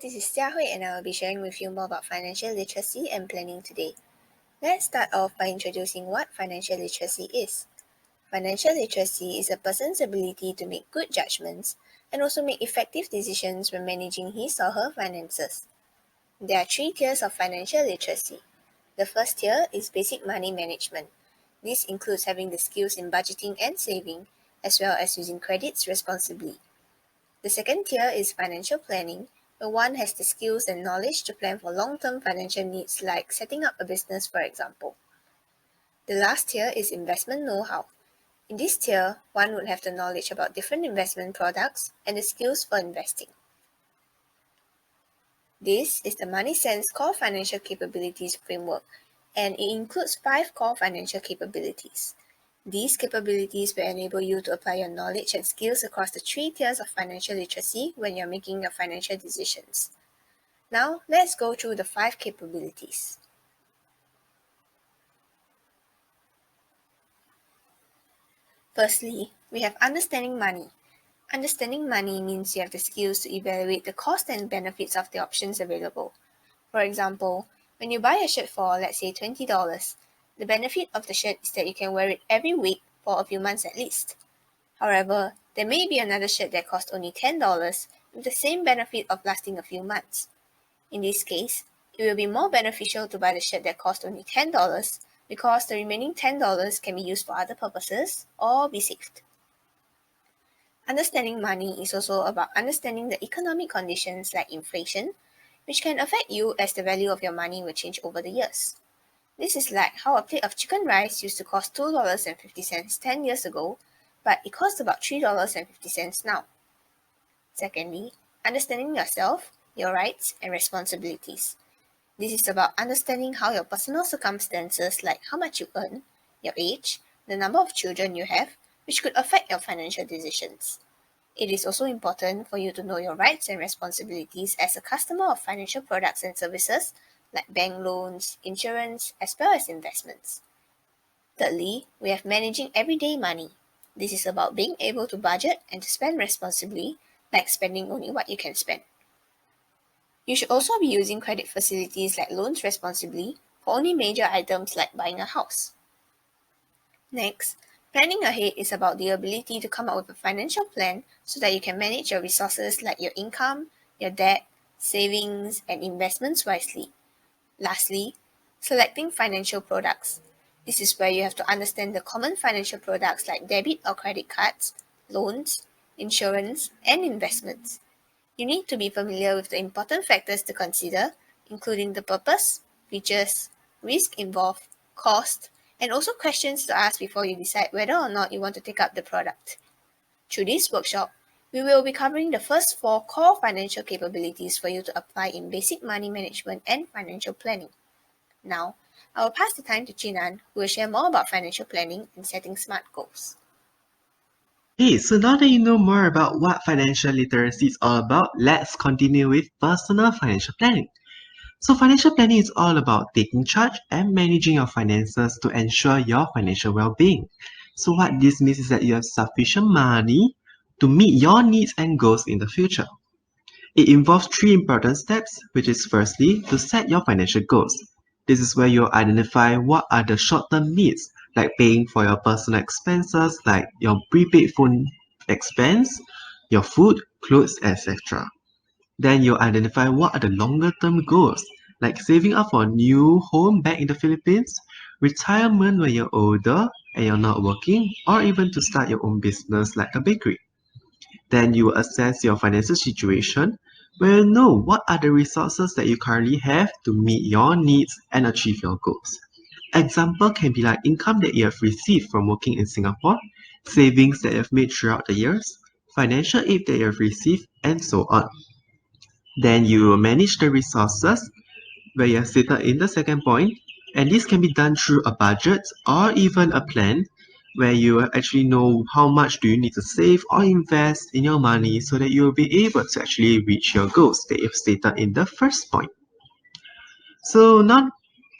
this is Jia Hui and I will be sharing with you more about financial literacy and planning today. Let's start off by introducing what financial literacy is. Financial literacy is a person's ability to make good judgments and also make effective decisions when managing his or her finances. There are 3 tiers of financial literacy. The first tier is basic money management. This includes having the skills in budgeting and saving, as well as using credits responsibly. The second tier is financial planning, where one has the skills and knowledge to plan for long-term financial needs like setting up a business, for example. The last tier is investment know-how. In this tier, one would have the knowledge about different investment products and the skills for investing. This is the Money Sense Core Financial Capabilities Framework, and it includes 5 core financial capabilities. These capabilities will enable you to apply your knowledge and skills across the 3 tiers of financial literacy when you're making your financial decisions. Now, let's go through the 5 capabilities. Firstly, we have understanding money. Understanding money means you have the skills to evaluate the cost and benefits of the options available. For example, when you buy a shirt for, let's say, $20, the benefit of the shirt is that you can wear it every week for a few months at least. However, there may be another shirt that costs only $10 with the same benefit of lasting a few months. In this case, it will be more beneficial to buy the shirt that costs only $10 because the remaining $10 can be used for other purposes or be saved. Understanding money is also about understanding the economic conditions like inflation, which can affect you as the value of your money will change over the years. This is like how a plate of chicken rice used to cost $2.50 10 years ago, but it costs about $3.50 now. Secondly, understanding yourself, your rights, and responsibilities. This is about understanding how your personal circumstances like how much you earn, your age, the number of children you have, which could affect your financial decisions. It is also important for you to know your rights and responsibilities as a customer of financial products and services like bank loans, insurance, as well as investments. Thirdly, we have managing everyday money. This is about being able to budget and to spend responsibly, like spending only what you can spend. You should also be using credit facilities like loans responsibly for only major items like buying a house. Next, planning ahead is about the ability to come up with a financial plan so that you can manage your resources like your income, your debt, savings, and investments wisely. Lastly, selecting financial products. This is where you have to understand the common financial products like debit or credit cards, loans, insurance, and investments. You need to be familiar with the important factors to consider, including the purpose, features, risk involved, cost, and also questions to ask before you decide whether or not you want to take up the product. Through this workshop, we will be covering the first 4 core financial capabilities for you to apply in basic money management and financial planning. Now, I will pass the time to Jun An, who will share more about financial planning and setting smart goals. Hey, so now that you know more about what financial literacy is all about, let's continue with personal financial planning. So financial planning is all about taking charge and managing your finances to ensure your financial well-being. So what this means is that you have sufficient money to meet your needs and goals in the future. It involves 3 important steps, which is firstly, to set your financial goals. This is where you identify what are the short-term needs, like paying for your personal expenses, like your prepaid phone expense, your food, clothes, etc. Then you identify what are the longer-term goals, like saving up for a new home back in the Philippines, retirement when you're older and you're not working, or even to start your own business like a bakery. Then you assess your financial situation where you know what are the resources that you currently have to meet your needs and achieve your goals. Example can be like income that you have received from working in Singapore, savings that you have made throughout the years, financial aid that you have received, and so on. Then you will manage the resources where you have stated in the second point, and this can be done through a budget or even a plan where you actually know how much do you need to save or invest in your money so that you will be able to actually reach your goals that you've stated in the first point. So now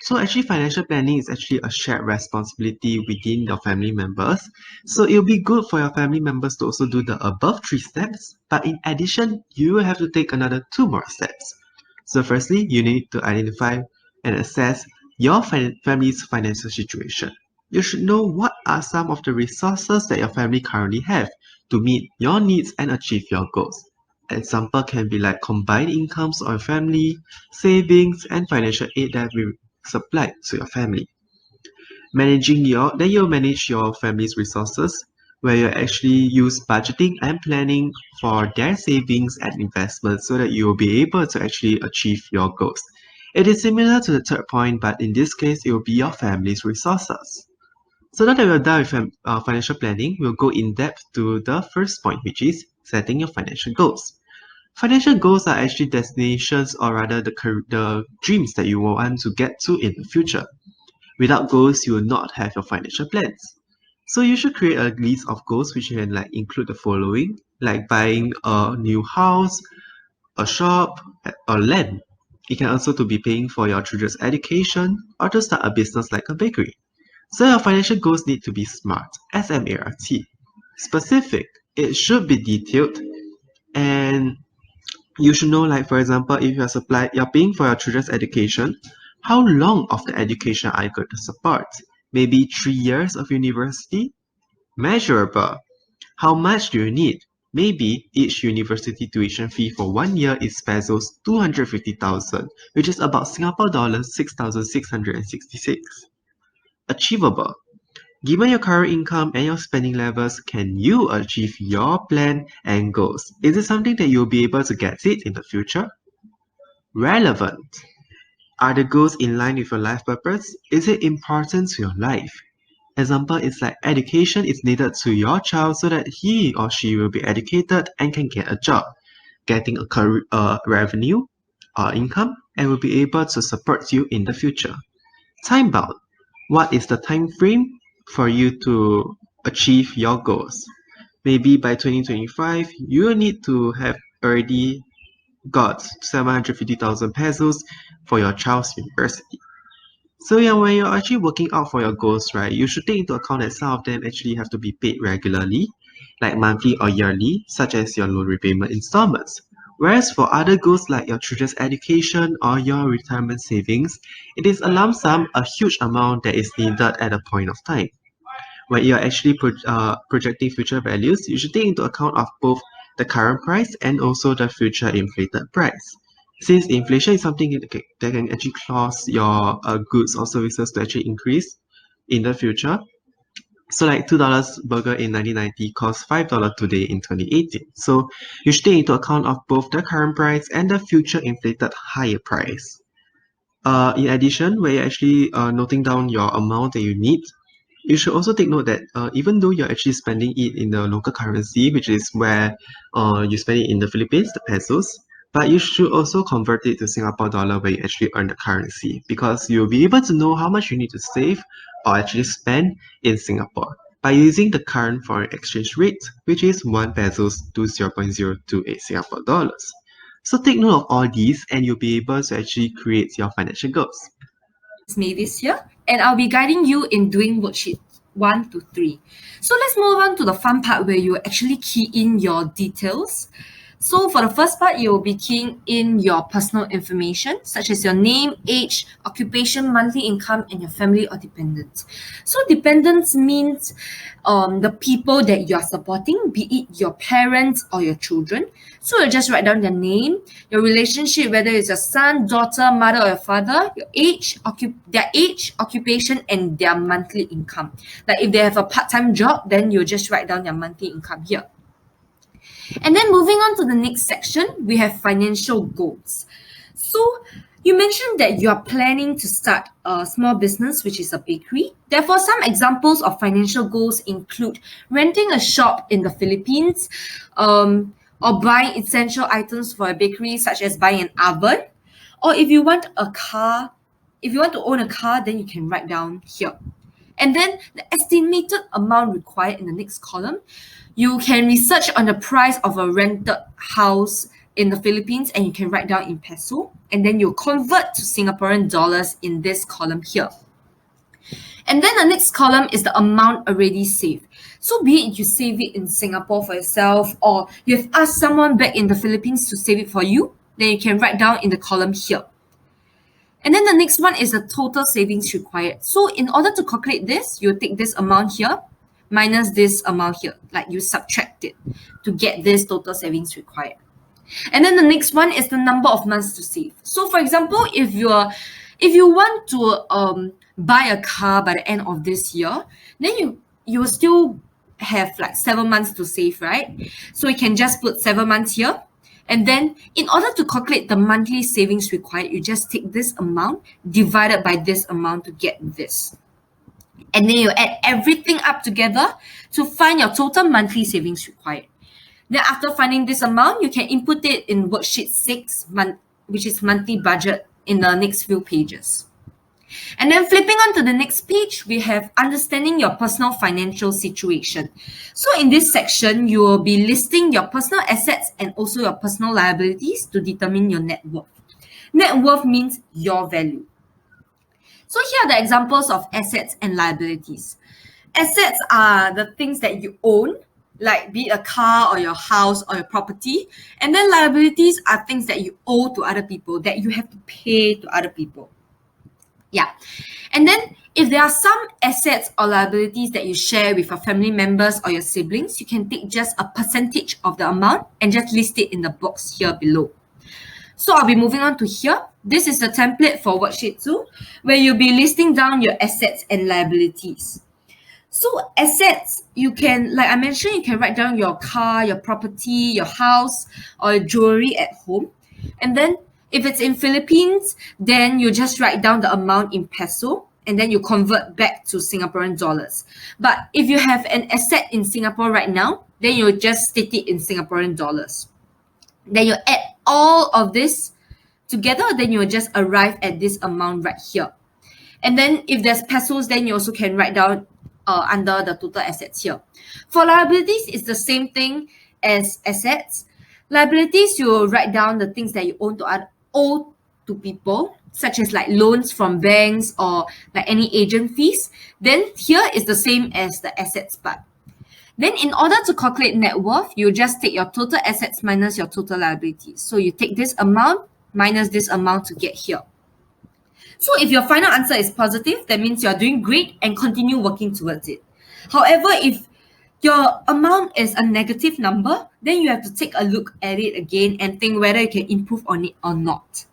So actually financial planning is actually a shared responsibility within your family members. So it'll be good for your family members to also do the above three steps, but in addition, you will have to take another two more steps. So firstly, you need to identify and assess your family's financial situation. You should know what are some of the resources that your family currently have to meet your needs and achieve your goals. Example can be like combined incomes of your family, savings, and financial aid that will supplied to your family. Then you'll manage your family's resources where you actually use budgeting and planning for their savings and investments so that you will be able to actually achieve your goals. It is similar to the third point, but in this case, it will be your family's resources. So now that we're done with financial planning, we'll go in depth to the first point, which is setting your financial goals. Financial goals are actually destinations or rather the dreams that you will want to get to in the future. Without goals, you will not have your financial plans. So you should create a list of goals which can like include the following, like buying a new house, a shop, or land. It can also to be paying for your children's education or to start a business like a bakery. So your financial goals need to be smart, SMART, specific. It should be detailed, and you should know, like for example, if you're paying for your children's education, how long of the education are you going to support? Maybe 3 years of university? Measurable. How much do you need? Maybe each university tuition fee for 1 year is pesos 250,000, which is about Singapore dollars 6,666. Achievable. Given your current income and your spending levels, can you achieve your plan and goals? Is it something that you'll be able to get it in the future? Relevant. Are the goals in line with your life purpose? Is it important to your life? Example is like education is needed to your child so that he or she will be educated and can get a job, getting a career, revenue or income, and will be able to support you in the future. Time bound. What is the time frame for you to achieve your goals? Maybe by 2025, you need to have already got 750,000 pesos for your child's university. So yeah, when you're actually working out for your goals, right, you should take into account that some of them actually have to be paid regularly, like monthly or yearly, such as your loan repayment installments. Whereas for other goals like your children's education or your retirement savings, it is a lump sum, a huge amount that is needed at a point of time. When you're actually projecting future values, you should take into account of both the current price and also the future inflated price. Since inflation is something that can actually cause your goods or services to actually increase in the future. So like $2 burger in 1990 costs $5 today in 2018. So you should take into account of both the current price and the future inflated higher price. In addition, when you're actually noting down your amount that you need, you should also take note that even though you're actually spending it in the local currency, which is where you spend it in the Philippines, the pesos, but you should also convert it to Singapore dollar where you actually earn the currency because you'll be able to know how much you need to save or actually spend in Singapore by using the current foreign exchange rate, which is 1 pesos to 0.028 Singapore dollars. So take note of all these and you'll be able to actually create your financial goals. Mavis here, and I'll be guiding you in doing worksheet 1 to 3. So let's move on to the fun part where you actually key in your details. So for the first part, you'll be keying in your personal information, such as your name, age, occupation, monthly income, and your family or dependents. So dependents means the people that you are supporting, be it your parents or your children. So you just write down their name, your relationship, whether it's your son, daughter, mother, or your father, your age, their age, occupation, and their monthly income. Like if they have a part-time job, then you just write down their monthly income here. And then moving on to the next section, we have financial goals. So you mentioned that you are planning to start a small business, which is a bakery. Therefore, some examples of financial goals include renting a shop in the Philippines, or buying essential items for a bakery, such as buying an oven. Or if you want a car, if you want to own a car, then you can write down here. And then the estimated amount required in the next column, you can research on the price of a rented house in the Philippines and you can write down in peso, and then you convert to Singaporean dollars in this column here. And then the next column is the amount already saved. So be it you save it in Singapore for yourself, or you have asked someone back in the Philippines to save it for you, then you can write down in the column here. And then the next one is the total savings required. So in order to calculate this, you take this amount here minus this amount here, like you subtract it to get this total savings required. And then the next one is the number of months to save. So for example, if you want to buy a car by the end of this year, then you will still have like 7 months to save, right? So you can just put 7 months here. And then in order to calculate the monthly savings required, you just take this amount divided by this amount to get this. And then you add everything up together to find your total monthly savings required. Then after finding this amount, you can input it in worksheet 6, which is monthly budget, in the next few pages. And then flipping on to the next page, we have understanding your personal financial situation. So in this section, you will be listing your personal assets and also your personal liabilities to determine your net worth. Net worth means your value. So here are the examples of assets and liabilities. Assets are the things that you own, like be it a car or your house or your property. And then liabilities are things that you owe to other people, that you have to pay to other people. Yeah. And then if there are some assets or liabilities that you share with your family members or your siblings, you can take just a percentage of the amount and just list it in the box here below. So I'll be moving on to here. This is the template for worksheet 2, where you'll be listing down your assets and liabilities. So assets, you can, like I mentioned, you can write down your car, your property, your house, or your jewelry at home. And then if it's in Philippines, then you just write down the amount in peso and then you convert back to Singaporean dollars. But if you have an asset in Singapore right now, then you just state it in Singaporean dollars. Then you add all of this together, then you will just arrive at this amount right here. And then if there's pesos, then you also can write down under the total assets here. For liabilities, it's the same thing as assets. Liabilities, you will write down the things that you owe to people, such as like loans from banks or like any agent fees. Then here is the same as the assets part. Then in order to calculate net worth, you just take your total assets minus your total liabilities. So you take this amount minus this amount to get here. So if your final answer is positive, that means you're doing great and continue working towards it. However, if your amount is a negative number, then you have to take a look at it again and think whether you can improve on it or not.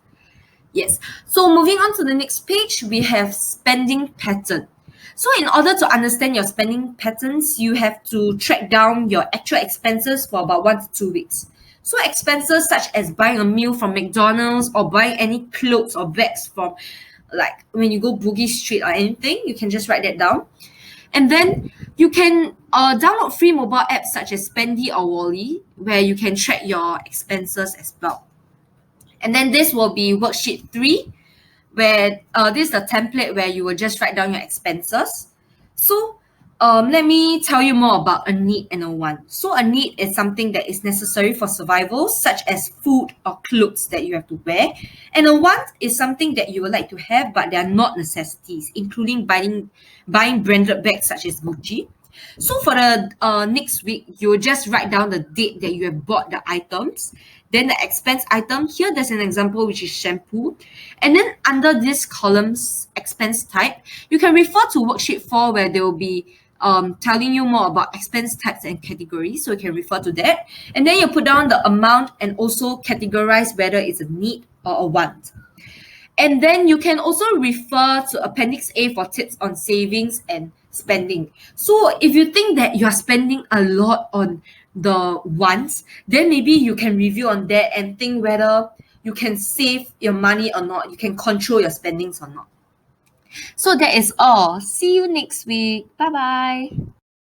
Yes. So moving on to the next page, we have spending pattern. So in order to understand your spending patterns, you have to track down your actual expenses for about 1 to 2 weeks. So expenses such as buying a meal from McDonald's or buying any clothes or bags from like when you go Bugis Street or anything, you can just write that down. And then you can download free mobile apps such as Spendy or Wally, where you can track your expenses as well. And then this will be worksheet 3, where this is the template where you will just write down your expenses. So let me tell you more about a need and a want. So a need is something that is necessary for survival, such as food or clothes that you have to wear. And a want is something that you would like to have, but they are not necessities, including buying branded bags such as Gucci. So for the next week, you will just write down the date that you have bought the items. Then the expense item, here there's an example which is shampoo. And then under this column's expense type, you can refer to worksheet 4 where they will be telling you more about expense types and categories. So you can refer to that. And then you put down the amount and also categorize whether it's a need or a want. And then you can also refer to Appendix A for tips on savings and spending. So if you think that you are spending a lot on the wants, then maybe you can review on that and think whether you can save your money or not, you can control your spendings or not. So that is all. See you next week. Bye bye.